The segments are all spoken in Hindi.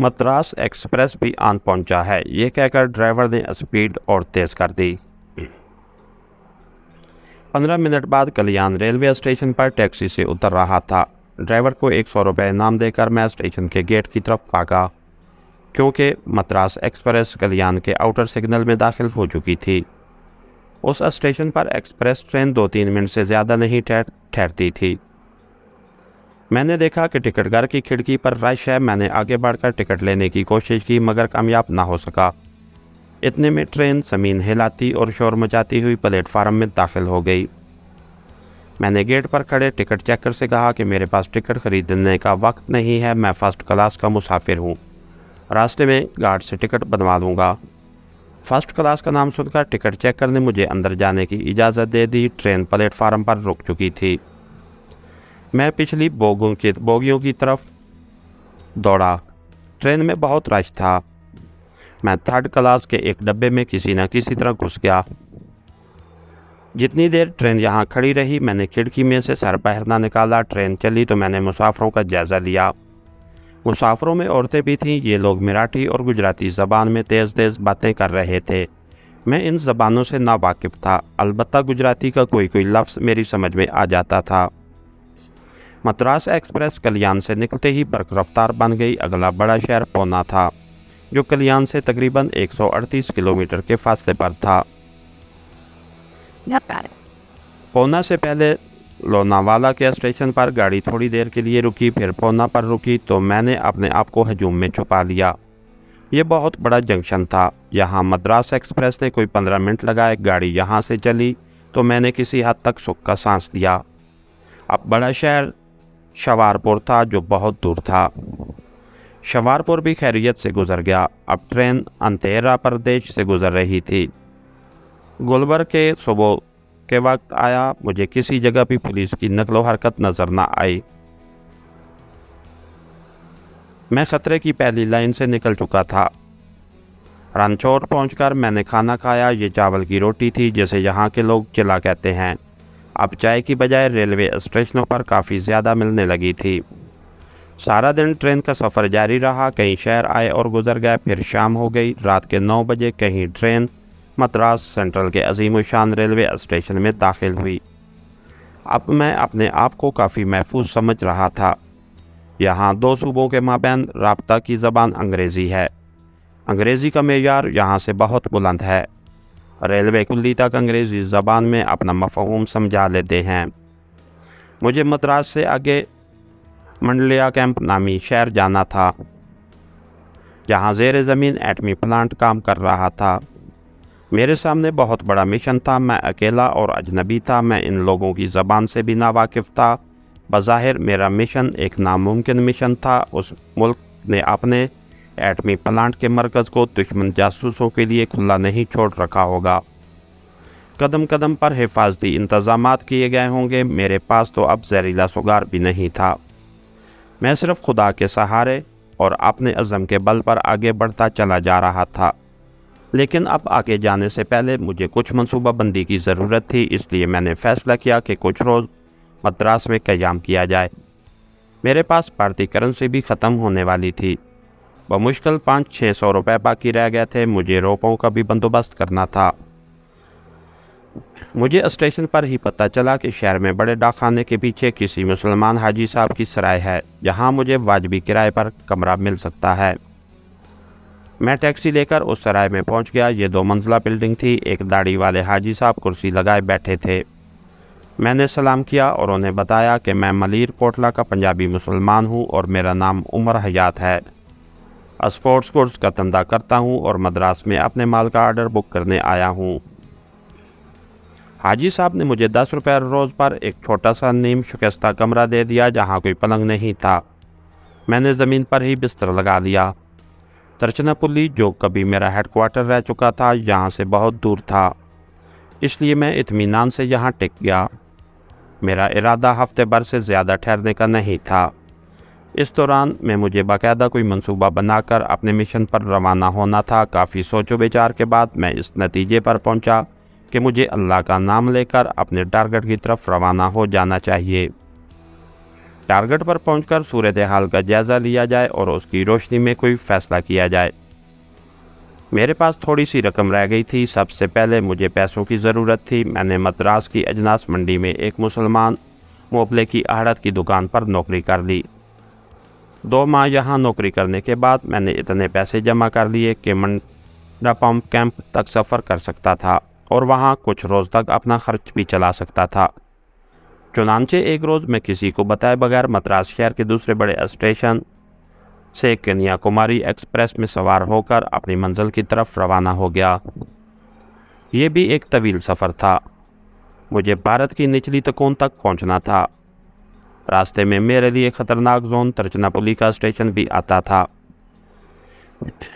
मद्रास एक्सप्रेस भी आन पहुंचा है, ये कहकर ड्राइवर ने स्पीड और तेज़ कर दी। 15 मिनट बाद कल्याण रेलवे स्टेशन पर टैक्सी से उतर रहा था। ड्राइवर को 100 रुपये इनाम देकर मैं स्टेशन के गेट की तरफ भागा, क्योंकि मद्रास एक्सप्रेस कल्याण के आउटर सिग्नल में दाखिल हो चुकी थी। उस स्टेशन पर एक्सप्रेस ट्रेन 2-3 मिनट से ज़्यादा नहीं ठहरती थी। मैंने देखा कि टिकट घर की खिड़की पर रश है। मैंने आगे बढ़कर टिकट लेने की कोशिश की, मगर कामयाब ना हो सका। इतने में ट्रेन ज़मीन हिलाती और शोर मचाती हुई प्लेटफार्म में दाखिल हो गई। मैंने गेट पर खड़े टिकट चेकर से कहा कि मेरे पास टिकट खरीदने का वक्त नहीं है, मैं फ़र्स्ट क्लास का मुसाफिर हूँ, रास्ते में गार्ड से टिकट बनवा लूँगा। फ़र्स्ट क्लास का नाम सुनकर टिकट चेकर ने मुझे अंदर जाने की इजाज़त दे दी। ट्रेन प्लेटफार्म पर रुक चुकी थी। मैं पिछली बोगियों की तरफ दौड़ा। ट्रेन में बहुत रश था। मैं थर्ड क्लास के एक डब्बे में किसी न किसी तरह घुस गया। जितनी देर ट्रेन यहाँ खड़ी रही, मैंने खिड़की में से सर बाहर ना निकाला। ट्रेन चली तो मैंने मुसाफिरों का जायज़ा लिया। मुसाफिरों में औरतें भी थीं। ये लोग मराठी और गुजराती ज़बान में तेज़ तेज़ बातें कर रहे थे। मैं इन ज़बानों से नावाकिफ़ था, अलबत्ता गुजराती का कोई कोई लफ्ज़ मेरी समझ में आ जाता था। मद्रास एक्सप्रेस कल्याण से निकलते ही बरक़ रफ्तार बन गई। अगला बड़ा शहर पौना था, जो कल्याण से तकरीबन 138 किलोमीटर के फासले पर था। पौना से पहले लोनावाला के स्टेशन पर गाड़ी थोड़ी देर के लिए रुकी, फिर पौना पर रुकी तो मैंने अपने आप को हजूम में छुपा लिया। ये बहुत बड़ा जंक्शन था। यहाँ मद्रास एक्सप्रेस ने कोई 15 मिनट लगाए। गाड़ी यहाँ से चली तो मैंने किसी हद तक सुख का सांस लिया। अब बड़ा शहर शवारपुर था, जो बहुत दूर था। शवारपुर भी खैरियत से गुजर गया। अब ट्रेन अंधेरा प्रदेश से गुजर रही थी। गुलबर्ग के सुबह के वक्त आया। मुझे किसी जगह भी पुलिस की नकलो हरकत नज़र न आई। मैं ख़तरे की पहली लाइन से निकल चुका था। रणछोड़ पहुंचकर मैंने खाना खाया। ये चावल की रोटी थी, जिसे यहाँ के लोग चिला कहते हैं। अब चाय की बजाय रेलवे स्टेशनों पर काफ़ी ज़्यादा मिलने लगी थी। सारा दिन ट्रेन का सफ़र जारी रहा। कई शहर आए और गुजर गए। फिर शाम हो गई। रात के 9 बजे कहीं ट्रेन मद्रास सेंट्रल के अजीमुशान रेलवे स्टेशन में दाखिल हुई। अब मैं अपने आप को काफ़ी महफूज समझ रहा था। यहाँ 2 सूबों के माबैन राब्ता की ज़बान अंग्रेज़ी है। अंग्रेज़ी का मेयार यहाँ से बहुत बुलंद है। रेलवे कुल्ली तक अंग्रेज़ी ज़बान में अपना मफ़हूम समझा लेते हैं। मुझे मद्रास से आगे मंडलिया कैंप नामी शहर जाना था, जहाँ ज़ेर ज़मीन एटमी प्लांट काम कर रहा था। मेरे सामने बहुत बड़ा मिशन था। मैं अकेला और अजनबी था। मैं इन लोगों की ज़बान से भी नावाकिफ़ था। बज़ाहिर मेरा मिशन एक नामुमकिन मिशन था। उस मुल्क ने अपने एटमी प्लांट के मरकज़ को दुश्मन जासूसों के लिए खुला नहीं छोड़ रखा होगा। कदम कदम पर हिफाजती इंतज़ामात किए गए होंगे। मेरे पास तो अब जहरीला सुगार भी नहीं था। मैं सिर्फ खुदा के सहारे और अपने अज़म के बल पर आगे बढ़ता चला जा रहा था। लेकिन अब आगे जाने से पहले मुझे कुछ मनसूबाबंदी की ज़रूरत थी। इसलिए मैंने फ़ैसला किया कि कुछ रोज़ मद्रास में क़याम किया जाए। मेरे पास भारतीय करेंसी भी ख़त्म होने वाली थी। बमुश्किल 500-600 रुपये बाकी रह गए थे। मुझे रुपयों का भी बंदोबस्त करना था। मुझे स्टेशन पर ही पता चला कि शहर में बड़े डाकखाने के पीछे किसी मुसलमान हाजी साहब की सराय है, जहां मुझे वाजबी किराए पर कमरा मिल सकता है। मैं टैक्सी लेकर उस सराय में पहुंच गया। ये 2 मंजिला बिल्डिंग थी। एक दाढ़ी वाले हाजी साहब कुर्सी लगाए बैठे थे। मैंने सलाम किया और उन्हें बताया कि मैं मलीर कोटला का पंजाबी मुसलमान हूँ और मेरा नाम उमर हयात है। स्पोर्ट्स गुड्स का धंधा करता हूँ और मद्रास में अपने माल का ऑर्डर बुक करने आया हूँ। हाजी साहब ने मुझे 10 रुपये रोज़ पर एक छोटा सा नीम शिकस्ता कमरा दे दिया, जहाँ कोई पलंग नहीं था। मैंने ज़मीन पर ही बिस्तर लगा लिया। तरचनापुल्ली, जो कभी मेरा हेडक्वार्टर रह चुका था, यहाँ से बहुत दूर था। इसलिए मैं इत्मीनान से यहाँ टिक गया। मेरा इरादा हफ्ते भर से ज़्यादा ठहरने का नहीं था। इस दौरान में मुझे बाकायदा कोई मंसूबा बनाकर अपने मिशन पर रवाना होना था। काफ़ी सोचो विचार के बाद मैं इस नतीजे पर पहुंचा कि मुझे अल्लाह का नाम लेकर अपने टारगेट की तरफ रवाना हो जाना चाहिए। टारगेट पर पहुंचकर सूरत हाल का जायज़ा लिया जाए और उसकी रोशनी में कोई फ़ैसला किया जाए। मेरे पास थोड़ी सी रकम रह गई थी। सबसे पहले मुझे पैसों की ज़रूरत थी। मैंने मद्रास की अजनास मंडी में एक मुसलमान मोबले की आहड़त की दुकान पर नौकरी कर ली। 2 माह यहाँ नौकरी करने के बाद मैंने इतने पैसे जमा कर लिए कि मंडा पंप कैंप तक सफ़र कर सकता था और वहाँ कुछ रोज़ तक अपना खर्च भी चला सकता था। चुनांचे एक रोज़ मैं किसी को बताए बगैर मद्रास शहर के दूसरे बड़े स्टेशन से कन्याकुमारी एक्सप्रेस में सवार होकर अपनी मंजिल की तरफ रवाना हो गया। ये भी एक तवील सफ़र था। मुझे भारत की निचली तकोन तक पहुंचना था। रास्ते में मेरे लिए ख़तरनाक जोन तिरुचिरापल्ली का स्टेशन भी आता था।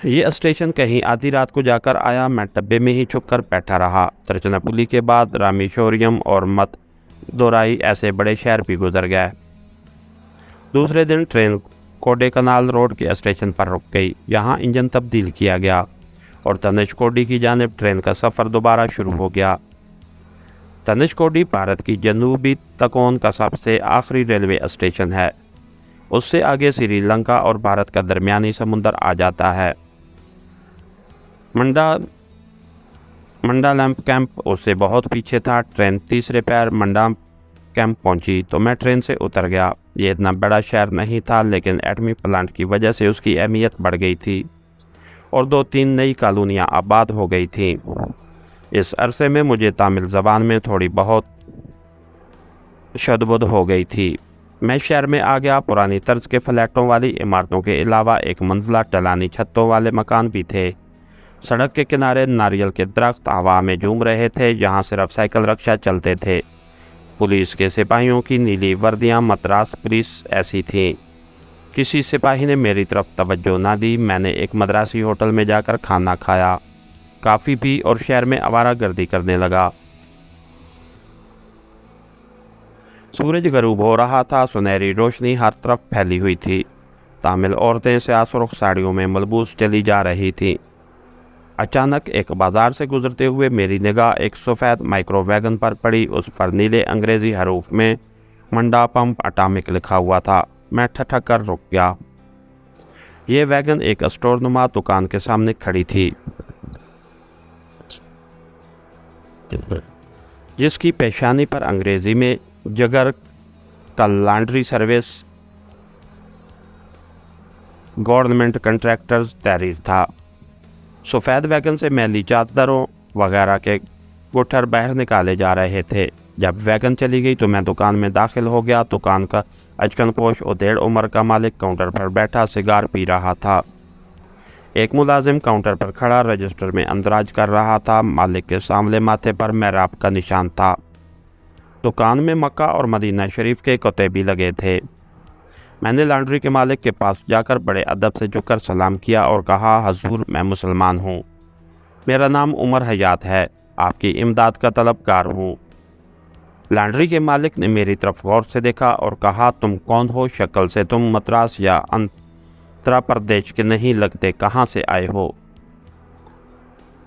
ये स्टेशन कहीं आधी रात को जाकर आया। मैं डब्बे में ही छुपकर बैठा रहा। तिरुचिरापल्ली के बाद रामेश्वरम और मदुराई ऐसे बड़े शहर भी गुजर गए। दूसरे दिन ट्रेन कोडेकनाल रोड के स्टेशन पर रुक गई। यहाँ इंजन तब्दील किया गया और धनुषकोडी की जानिब ट्रेन का सफ़र दोबारा शुरू हो गया। धनुषकोडी भारत की जनूबी तकोन का सबसे आखिरी रेलवे स्टेशन है। उससे आगे श्रीलंका और भारत का दरमियानी समुंदर आ जाता है। मंडालैम्प कैंप उससे बहुत पीछे था। ट्रेन तीसरे पैर मंडा कैंप पहुंची तो मैं ट्रेन से उतर गया। ये इतना बड़ा शहर नहीं था, लेकिन एटमी प्लांट की वजह से उसकी अहमियत बढ़ गई थी और 2-3 नई कॉलोनियाँ आबाद हो गई थीं। इस अरसे में मुझे तमिल ज़बान में थोड़ी बहुत शुद्ध-बुद्ध हो गई थी। मैं शहर में आ गया। पुरानी तर्ज के फ्लैटों वाली इमारतों के अलावा एक मंजिला ढलानी छतों वाले मकान भी थे। सड़क के किनारे नारियल के दरख्त हवा में झूम रहे थे। यहाँ सिर्फ साइकिल रिक्शा चलते थे। पुलिस के सिपाहियों की नीली वर्दियाँ मद्रास पुलिस ऐसी थीं। किसी सिपाही ने मेरी तरफ तवज्जो ना दी। मैंने एक मद्रासी होटल में जाकर खाना खाया, काफ़ी पी और शहर में आवारागर्दी करने लगा। सूरज गरूब हो रहा था। सुनहरी रोशनी हर तरफ फैली हुई थी। तमिल औरतें स्याह-सुर्ख साड़ियों में मलबूस चली जा रही थीं। अचानक एक बाजार से गुजरते हुए मेरी निगाह एक सफ़ेद माइक्रो वैगन पर पड़ी। उस पर नीले अंग्रेज़ी हरूफ में मंडा पंप अटामिक लिखा हुआ था। मैं ठठक कर रुक गया। ये वैगन एक स्टोर नुमा दुकान के सामने खड़ी थी, जिसकी पेशानी पर अंग्रेज़ी में जगर का लॉन्ड्री सर्विस गवर्नमेंट कंट्रैक्टर्स तहरीर था। सफ़ेद वैगन से मैली चादरों वगैरह के गुट्ठर बाहर निकाले जा रहे थे। जब वैगन चली गई तो मैं दुकान में दाखिल हो गया। दुकान का अचकनपोश और 1.5 उम्र का मालिक काउंटर पर बैठा सिगार पी रहा था। एक मुलाजिम काउंटर पर खड़ा रजिस्टर में अंदराज कर रहा था। मालिक के सामने माथे पर मेहराब का निशान था। दुकान में मक्का और मदीना शरीफ के कुत्ते भी लगे थे। मैंने लॉन्ड्री के मालिक के पास जाकर बड़े अदब से झुककर सलाम किया और कहा, हजूर मैं मुसलमान हूँ। मेरा नाम उमर हयात है। आपकी इमदाद का तलबगार हूँ। लॉन्ड्री के मालिक ने मेरी तरफ गौर से देखा और कहा, तुम कौन हो? शक्ल से तुम मद्रास या आंध्र प्रदेश के नहीं लगते। कहाँ से आए हो?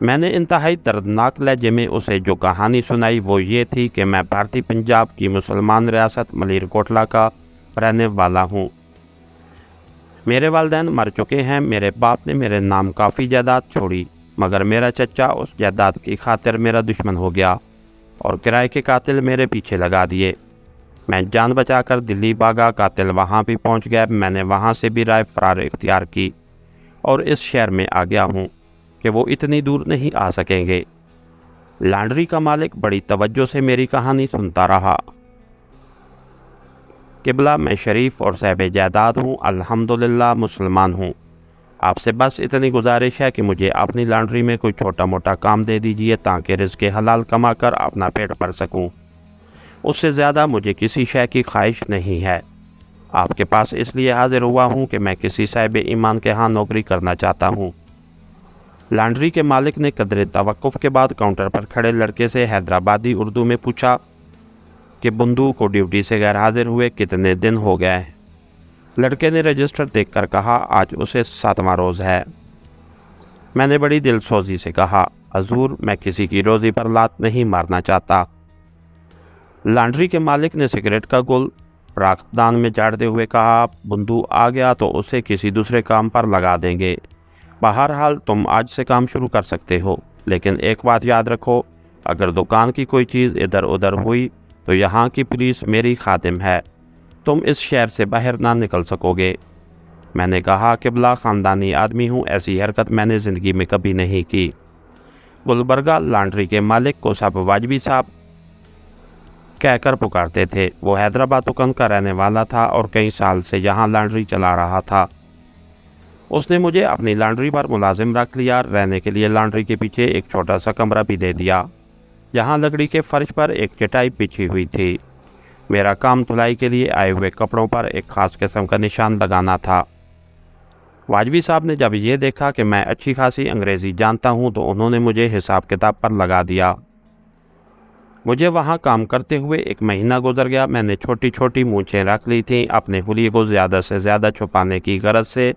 मैंने इंतहाई दर्दनाक लहजे में उसे जो कहानी सुनाई वो ये थी कि मैं भारतीय पंजाब की मुसलमान रियासत मलेरकोटला का रहने वाला हूँ। मेरे वालिदैन मर चुके हैं। मेरे बाप ने मेरे नाम काफ़ी जायदाद छोड़ी, मगर मेरा चचा उस जायदाद की खातिर मेरा दुश्मन हो गया और किराए के कातिल मेरे पीछे लगा दिए। मैं जान बचाकर दिल्ली भागा। कातिल वहाँ भी पहुँच गया। मैंने वहाँ से भी राय फरार इख्तियार की और इस शहर में आ गया हूँ कि वो इतनी दूर नहीं आ सकेंगे। लॉन्ड्री का मालिक बड़ी तवज्जो से मेरी कहानी सुनता रहा। किबला मैं शरीफ और साहिब जायदाद हूँ। अल्हम्दुलिल्लाह मुसलमान हूँ। आपसे बस इतनी गुजारिश है कि मुझे अपनी लॉन्ड्री में कोई छोटा मोटा काम दे दीजिए ताकि रिज़्क़ हलाल कमा कर अपना पेट भर सकूँ। उससे ज़्यादा मुझे किसी शय की ख्वाहिश नहीं है। आपके पास इसलिए हाजिर हुआ हूँ कि मैं किसी साहिब ईमान के यहाँ नौकरी करना चाहता हूँ। लॉन्ड्री के मालिक ने कदरे तवक्कुफ़ के बाद काउंटर पर खड़े लड़के से हैदराबादी उर्दू में पूछा कि बंधु को ड्यूटी से गैर हाजिर हुए कितने दिन हो गए? लड़के ने रजिस्टर देखकर कहा, आज उसे 7वां रोज़ है। मैंने बड़ी दिलसोजी से कहा, हजूर मैं किसी की रोज़ी पर लात नहीं मारना चाहता। लॉन्ड्री के मालिक ने सिगरेट का गुल राखदान में झाड़ते हुए कहा, बुंदू आ गया तो उसे किसी दूसरे काम पर लगा देंगे। बहरहाल तुम आज से काम शुरू कर सकते हो, लेकिन एक बात याद रखो, अगर दुकान की कोई चीज़ इधर उधर हुई तो यहाँ की पुलिस मेरी खातिम है, तुम इस शहर से बाहर ना निकल सकोगे। मैंने कहा, किबला ख़ानदानी आदमी हूँ, ऐसी हरकत मैंने ज़िंदगी में कभी नहीं की। गुलबर्गा लॉन्ड्री के मालिक को सब वाजबी साहब कहकर पुकारते थे। वो हैदराबाद हुकम का रहने वाला था और कई साल से यहाँ लॉन्ड्री चला रहा था। उसने मुझे अपनी लॉन्ड्री पर मुलाजिम रख लिया। रहने के लिए लॉन्ड्री के पीछे एक छोटा सा कमरा भी दे दिया। यहाँ लकड़ी के फर्श पर एक चटाई बिछी हुई थी। मेरा काम धुलाई के लिए आए हुए कपड़ों पर एक ख़ास किस्म का निशान लगाना था। वाजबी साहब ने जब ये देखा कि मैं अच्छी खासी अंग्रेज़ी जानता हूँ तो उन्होंने मुझे हिसाब किताब पर लगा दिया। मुझे वहाँ काम करते हुए 1 महीना गुजर गया। मैंने छोटी छोटी मूंछें रख ली थीं। अपने हुलिये को ज़्यादा से ज़्यादा छुपाने की गरज से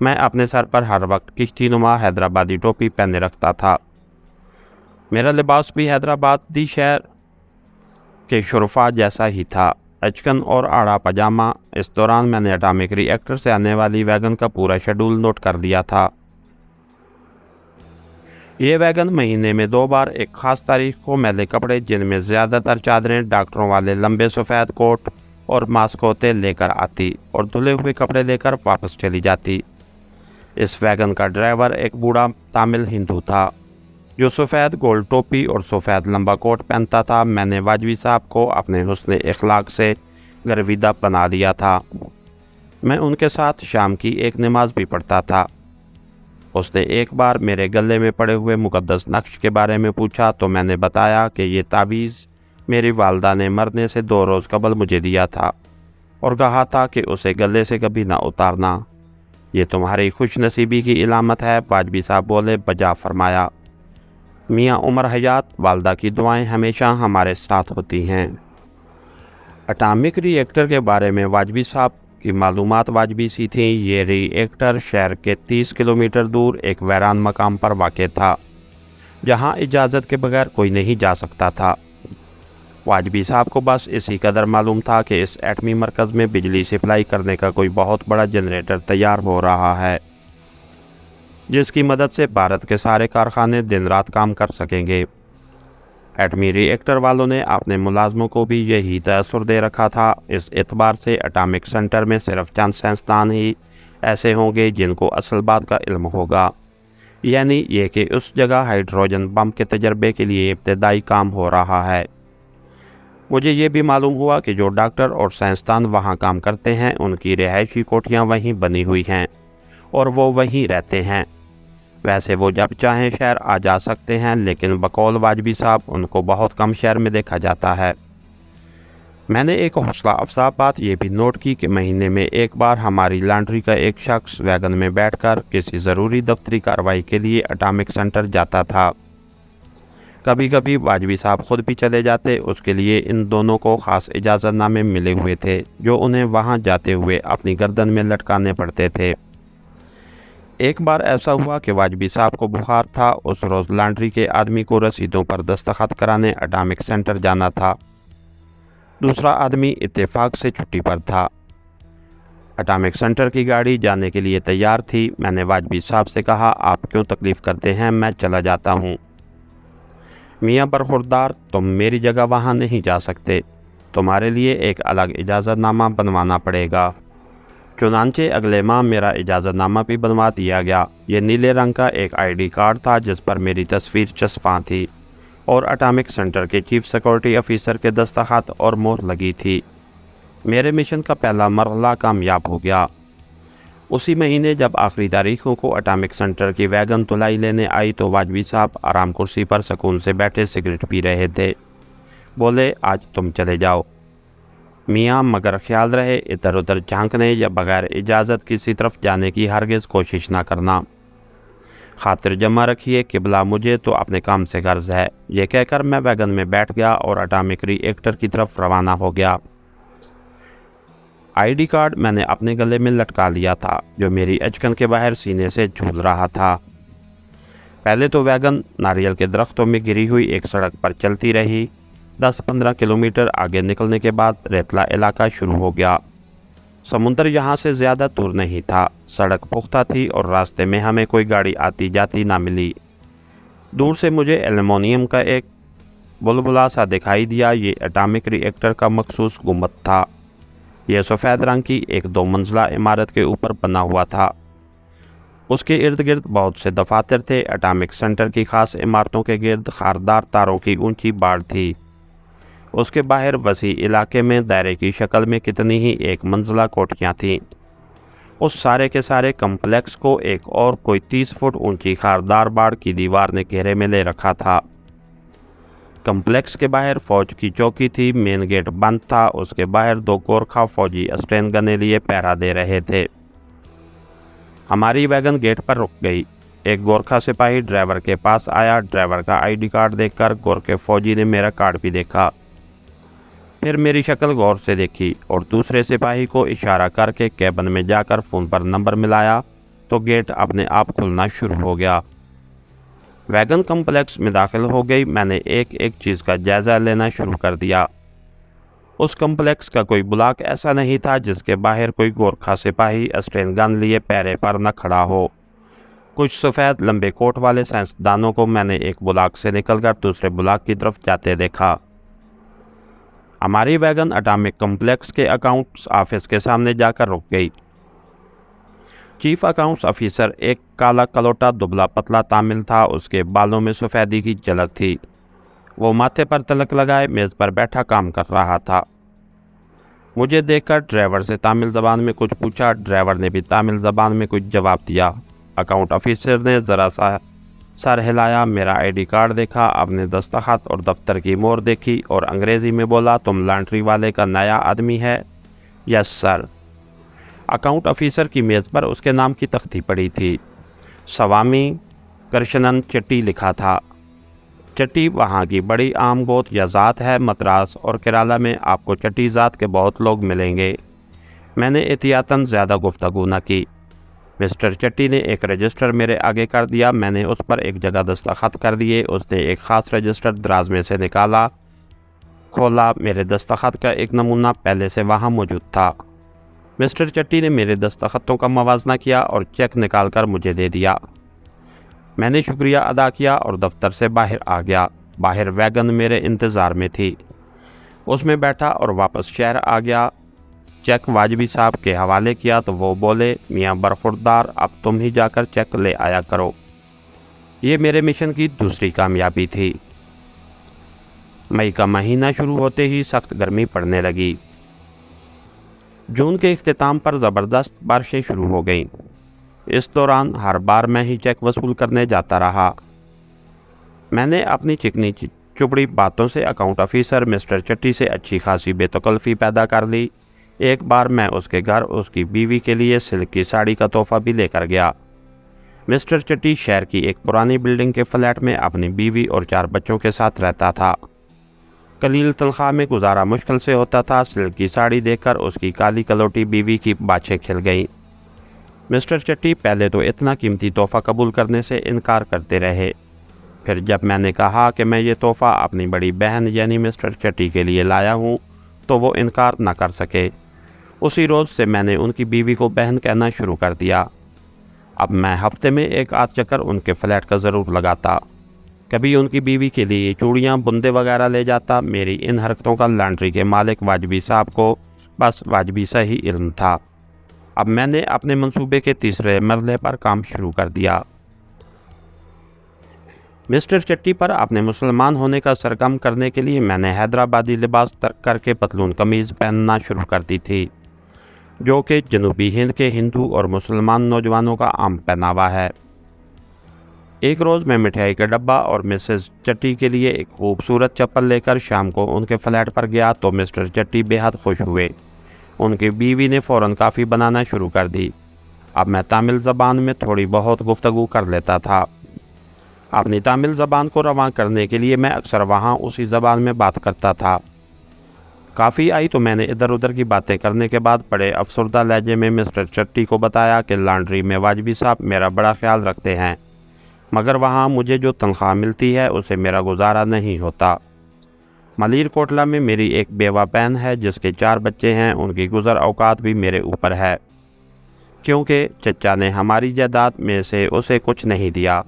मैं अपने सर पर हर वक्त किश्तीनुमा हैदराबादी टोपी पहने रखता था। मेरा लिबास भी हैदराबादी शहर के शुरफा जैसा ही था, अचकन और आड़ा पजामा। इस दौरान मैंने एटॉमिक रिएक्टर से आने वाली वैगन का पूरा शेड्यूल नोट कर दिया था। ये वैगन महीने में 2 बार एक ख़ास तारीख को मैले कपड़े, जिनमें ज़्यादातर चादरें, डॉक्टरों वाले लंबे सफ़ेद कोट और मास्क होते, लेकर आती और धुले हुए कपड़े लेकर वापस चली जाती। इस वैगन का ड्राइवर एक बूढ़ा तामिल हिंदू था जो सफ़ेद गोल टोपी और सफ़ेद लंबा कोट पहनता था। मैंने वाजवी साहब को अपने हुस्न इखलाक से गर्विदा बना दिया था। मैं उनके साथ शाम की एक नमाज भी पढ़ता था। उसने एक बार मेरे गले में पड़े हुए मुक़द्दस नक्श के बारे में पूछा तो मैंने बताया कि ये तावीज़ मेरी वालदा ने मरने से 2 रोज़ कबल मुझे दिया था और कहा था कि उसे गले से कभी ना उतारना। ये तुम्हारी खुशनसीबी की इलामत है। वाजबी साहब बोले, बजा फरमाया। मियाँ उमर हयात, वालदा की दुआएं हमेशा हमारे साथ होती हैं। एटॉमिक रिएक्टर के बारे में वाजबी साहब की मालूमात वाजबी सी थी। ये रिएक्टर शहर के 30 किलोमीटर दूर एक वैरान मकाम पर वाक़ था, जहाँ इजाज़त के बगैर कोई नहीं जा सकता था। वाजबी साहब को बस इसी कदर मालूम था कि इस एटमी मरकज़ में बिजली सप्लाई करने का कोई बहुत बड़ा जनरेटर तैयार हो रहा है, जिसकी मदद से भारत के सारे कारखाने दिन रात काम कर सकेंगे। एटमी रिएक्टर वालों ने अपने मुलाजमों को भी यही तअस्सुर दे रखा था। इस एतबार से एटॉमिक सेंटर में सिर्फ चंद साइंसदान ही ऐसे होंगे जिनको असल बात का इल्म होगा, यानी ये कि उस जगह हाइड्रोजन बम के तजर्बे के लिए इब्तदाई काम हो रहा है। मुझे ये भी मालूम हुआ कि जो डॉक्टर और साइंसदान वहाँ काम करते हैं उनकी रिहायशी कोठियाँ वहीं बनी हुई हैं और वो वहीं रहते हैं। वैसे वो जब चाहें शहर आ जा सकते हैं, लेकिन बकौल वाजबी साहब उनको बहुत कम शहर में देखा जाता है। मैंने एक हौसला अफजा बात ये भी नोट की कि महीने में एक बार हमारी लॉन्ड्री का एक शख्स वैगन में बैठकर किसी ज़रूरी दफ्तरी कार्रवाई के लिए एटॉमिक सेंटर जाता था। कभी कभी वाजबी साहब खुद भी चले जाते। उसके लिए इन दोनों को ख़ास इजाज़तनामे मिले हुए थे जो उन्हें वहाँ जाते हुए अपनी गर्दन में लटकाने पड़ते थे। एक बार ऐसा हुआ कि वाजबी साहब को बुखार था। उस रोज़ लॉन्ड्री के आदमी को रसीदों पर दस्तखत कराने एटॉमिक सेंटर जाना था। दूसरा आदमी इत्तेफाक से छुट्टी पर था। एटॉमिक सेंटर की गाड़ी जाने के लिए तैयार थी। मैंने वाजबी साहब से कहा, आप क्यों तकलीफ़ करते हैं, मैं चला जाता हूँ। मियाँ बरखुरदार, तुम मेरी जगह वहाँ नहीं जा सकते, तुम्हारे लिए एक अलग इजाज़तनामा बनवाना पड़ेगा। चुनांचे अगले माह मेरा इजाज़तनामा भी बनवा दिया गया। ये नीले रंग का एक ID कार्ड था जिस पर मेरी तस्वीर चस्पा थी और एटॉमिक सेंटर के चीफ सिक्योरिटी ऑफिसर के दस्तखत और मोहर लगी थी। मेरे मिशन का पहला मरहला कामयाब हो गया। उसी महीने जब आखिरी तारीखों को एटॉमिक सेंटर की वैगन तुलाई लेने आई तो वाजबी साहब आराम कुर्सी पर सुकून से बैठे सिगरेट पी रहे थे। बोले, आज तुम चले जाओ मियाँ, मगर ख्याल रहे इधर उधर झांकने या बगैर इजाज़त किसी तरफ जाने की हरगिज़ कोशिश ना करना। खातिर जमा रखिए, किबला मुझे तो अपने काम से गर्ज है। ये कहकर मैं वैगन में बैठ गया और एटॉमिक रिएक्टर की तरफ रवाना हो गया। ID कार्ड मैंने अपने गले में लटका लिया था जो मेरी अचकन के बाहर सीने से झूल रहा था। पहले तो वैगन नारियल के दरख्तों में गिरी हुई एक सड़क पर चलती रही। 10-15 किलोमीटर आगे निकलने के बाद रेतला इलाका शुरू हो गया। समुंदर यहाँ से ज़्यादा दूर नहीं था। सड़क पुख्ता थी और रास्ते में हमें कोई गाड़ी आती जाती ना मिली। दूर से मुझे एल्युमिनियम का एक बुलबुला सा दिखाई दिया। ये एटॉमिक रिएक्टर का मखसूस गुंबद था। यह सफ़ेद रंग की एक 2 मंजिला इमारत के ऊपर बना हुआ था। उसके इर्द गिर्द बहुत से दफातर थे। एटॉमिक सेंटर की खास इमारतों के गिर्द खारदार तारों की ऊंची बाड़ थी। उसके बाहर वसी इलाके में दायरे की शक्ल में कितनी ही 1 मंजिला कोठियाँ थीं। उस सारे के सारे कम्प्लेक्स को एक और कोई 30 फुट ऊंची खारदार बाड़ की दीवार ने घेरे में ले रखा था। कम्प्लेक्स के बाहर फौज की चौकी थी। मेन गेट बंद था। उसके बाहर 2 गोरखा फौजी स्टेन गने लिए पहरा दे रहे थे। हमारी वैगन गेट पर रुक गई। एक गोरखा सिपाही ड्राइवर के पास आया। ड्राइवर का आईडी कार्ड देखकर गोरखे फौजी ने मेरा कार्ड भी देखा, फिर मेरी शक्ल गौर से देखी और दूसरे सिपाही को इशारा करके कैबिन में जाकर फ़ोन पर नंबर मिलाया तो गेट अपने आप खुलना शुरू हो गया। वैगन कम्प्लेक्स में दाखिल हो गई। मैंने एक एक चीज़ का जायज़ा लेना शुरू कर दिया। उस कम्प्लेक्स का कोई ब्लॉक ऐसा नहीं था जिसके बाहर कोई गोरखा सिपाही स्टेन गन लिए पहरे पर न खड़ा हो। कुछ सफ़ेद लंबे कोट वाले साइंसदानों को मैंने एक ब्लॉक से निकलकर दूसरे ब्लॉक की तरफ जाते देखा। हमारी वैगन एटॉमिक कम्प्लेक्स के अकाउंट्स ऑफिस के सामने जाकर रुक गई। चीफ अकाउंट्स ऑफिसर एक काला कलोटा दुबला पतला तामिल था। उसके बालों में सफ़ेदी की झलक थी। वो माथे पर तिलक लगाए मेज़ पर बैठा काम कर रहा था। मुझे देखकर ड्राइवर से तामिल ज़बान में कुछ पूछा। ड्राइवर ने भी तामिल ज़बान में कुछ जवाब दिया। अकाउंट ऑफिसर ने ज़रा सा सर हिलाया, मेरा आईडी कार्ड देखा, अपने दस्तखत और दफ्तर की मोहर देखी और अंग्रेज़ी में बोला, तुम लॉन्ड्री वाले का नया आदमी है? Yes sir. अकाउंट ऑफिसर की मेज़ पर उसके नाम की तख्ती पड़ी थी। स्वामी कृष्णन चट्टी लिखा था। चट्टी वहाँ की बड़ी आम गोत या ज़ात है। मद्रास और केरला में आपको चट्टी ज़ात के बहुत लोग मिलेंगे। मैंने एहतियातन ज़्यादा गुफ्तगू न की। मिस्टर चट्टी ने एक रजिस्टर मेरे आगे कर दिया। मैंने उस पर एक जगह दस्तखत कर दिए। उसने एक ख़ास रजिस्टर दराज में से निकाला, खोला। मेरे दस्तखत का एक नमूना पहले से वहाँ मौजूद था। मिस्टर चट्टी ने मेरे दस्तखतों का मवाजना किया और चेक निकाल कर मुझे दे दिया। मैंने शुक्रिया अदा किया और दफ्तर से बाहर आ गया। बाहर वैगन मेरे इंतज़ार में थी। उसमें बैठा और वापस शहर आ गया। चेक वाजबी साहब के हवाले किया तो वो बोले, मियाँ बरखुरदार, अब तुम ही जाकर चेक ले आया करो। ये मेरे मिशन की दूसरी कामयाबी थी। मई का महीना शुरू होते ही सख्त गर्मी पड़ने लगी। जून के इख्तिताम पर ज़बरदस्त बारिशें शुरू हो गईं। इस दौरान हर बार मैं ही चेक वसूल करने जाता रहा। मैंने अपनी चिकनी चुपड़ी बातों से अकाउंट ऑफिसर मिस्टर चट्टी से अच्छी खासी बेतकल्फ़ी पैदा कर ली। एक बार मैं उसके घर उसकी बीवी के लिए सिल्क की साड़ी का तोहफ़ा भी लेकर गया। मिस्टर चट्टी शहर की एक पुरानी बिल्डिंग के फ्लैट में अपनी बीवी और 4 बच्चों के साथ रहता था। कलील तनख्वाह में गुजारा मुश्किल से होता था। सिल्क की साड़ी देखकर उसकी काली कलोटी बीवी की बाछें खिल गईं। मिस्टर चट्टी पहले तो इतना कीमती तोहफ़ा कबूल करने से इनकार करते रहे। फिर जब मैंने कहा कि मैं ये तोहफ़ा अपनी बड़ी बहन यानी मिस्टर चट्टी के लिए लाया हूँ तो वो इनकार न कर सके। उसी रोज़ से मैंने उनकी बीवी को बहन कहना शुरू कर दिया। अब मैं हफ्ते में एक आध चक्कर उनके फ्लैट का ज़रूर लगाता। कभी उनकी बीवी के लिए चूड़ियाँ बुंदे वगैरह ले जाता। मेरी इन हरकतों का लॉन्ड्री के मालिक वाजबी साहब को बस वाजबी सा ही इल्म था। अब मैंने अपने मंसूबे के तीसरे मरले पर काम शुरू कर दिया। मिस्टर चट्टी पर अपने मुसलमान होने का सरगम करने के लिए मैंने हैदराबादी लिबास तर्क करके पतलून कमीज़ पहनना शुरू कर दी थी, जो कि जनूबी हिंद के हिंदू और मुसलमान नौजवानों का आम पहनावा है। एक रोज़ मैं मिठाई का डब्बा और मिसेस चट्टी के लिए एक खूबसूरत चप्पल लेकर शाम को उनके फ्लैट पर गया तो मिस्टर चट्टी बेहद खुश हुए। उनकी बीवी ने फ़ौरन काफ़ी बनाना शुरू कर दी। अब मैं तामिल ज़बान में थोड़ी बहुत गुफ्तगू कर लेता था। अपनी तामिल ज़बान को रवां करने के लिए मैं अक्सर वहाँ उसी ज़बान में बात करता था। काफ़ी आई तो मैंने इधर उधर की बातें करने के बाद बड़े अफसरदा लहजे में मिस्टर चट्टी को बताया कि लॉन्ड्री में वाजबी साहब मेरा बड़ा ख्याल रखते हैं, मगर वहाँ मुझे जो तनख्वाह मिलती है उसे मेरा गुजारा नहीं होता। मलीरकोटला में मेरी एक बेवा बहन है जिसके 4 बच्चे हैं। उनकी गुजर औकात भी मेरे ऊपर है, क्योंकि चचा ने हमारी जायदाद में से उसे कुछ नहीं दिया।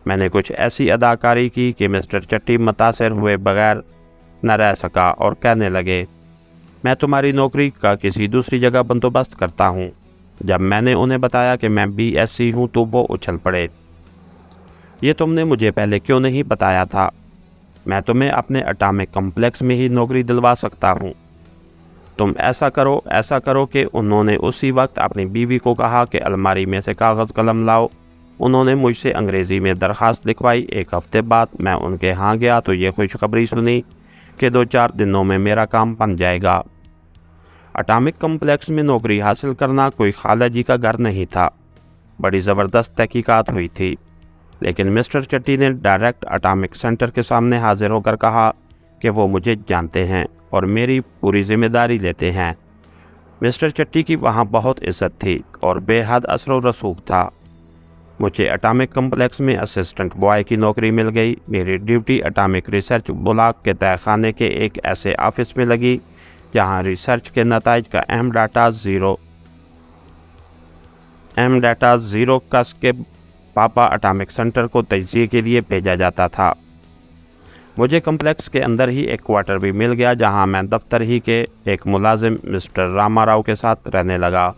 मैंने कुछ ऐसी अदाकारी की कि मिस्टर चट्टी मुतासिर हुए बगैर न रह सका और कहने लगे, मैं तुम्हारी नौकरी का किसी दूसरी जगह बंदोबस्त करता हूँ। जब मैंने उन्हें बताया कि मैं BSc हूँ तो वो उछल पड़े, ये तुमने मुझे पहले क्यों नहीं बताया था? मैं तुम्हें अपने एटॉमिक कॉम्प्लेक्स में ही नौकरी दिलवा सकता हूँ। तुम ऐसा करो कि उन्होंने उसी वक्त अपनी बीवी को कहा कि अलमारी में से कागज़ कलम लाओ। उन्होंने मुझसे अंग्रेज़ी में दरख्वास्त लिखवाई। 1 हफ़्ते बाद मैं उनके यहाँ गया तो ये खुशखबरी सुनी कि 2-4 दिनों में मेरा काम बन जाएगा। एटॉमिक कॉम्प्लेक्स में नौकरी हासिल करना कोई खाला जी का घर नहीं था। बड़ी ज़बरदस्त तहकीकात हुई थी, लेकिन मिस्टर चट्टी ने डायरेक्ट एटॉमिक सेंटर के सामने हाजिर होकर कहा कि वो मुझे जानते हैं और मेरी पूरी जिम्मेदारी लेते हैं। मिस्टर चट्टी की वहाँ बहुत इज्जत थी और बेहद असर व रसूख था। मुझे एटॉमिक कॉम्प्लेक्स में असिस्टेंट बॉय की नौकरी मिल गई। मेरी ड्यूटी एटॉमिक रिसर्च ब्लॉक के तहखाने के एक ऐसे ऑफिस में लगी जहाँ रिसर्च के नताइज का अहम डाटा ज़ीरो कस के पापा एटॉमिक सेंटर को तजिए के लिए भेजा जाता था। मुझे कॉम्प्लेक्स के अंदर ही एक क्वार्टर भी मिल गया जहां मैं दफ्तर ही के एक मुलाजिम मिस्टर रामाराव के साथ रहने लगा।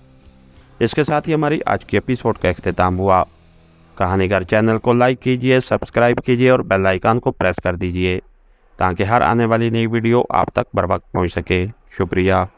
इसके साथ ही हमारी आज की एपिसोड का इख्तिताम हुआ। कहानीगर चैनल को लाइक कीजिए, सब्सक्राइब कीजिए और बेल आइकन को प्रेस कर दीजिए ताकि हर आने वाली नई वीडियो आप तक बर वक्त पहुँच सके। शुक्रिया।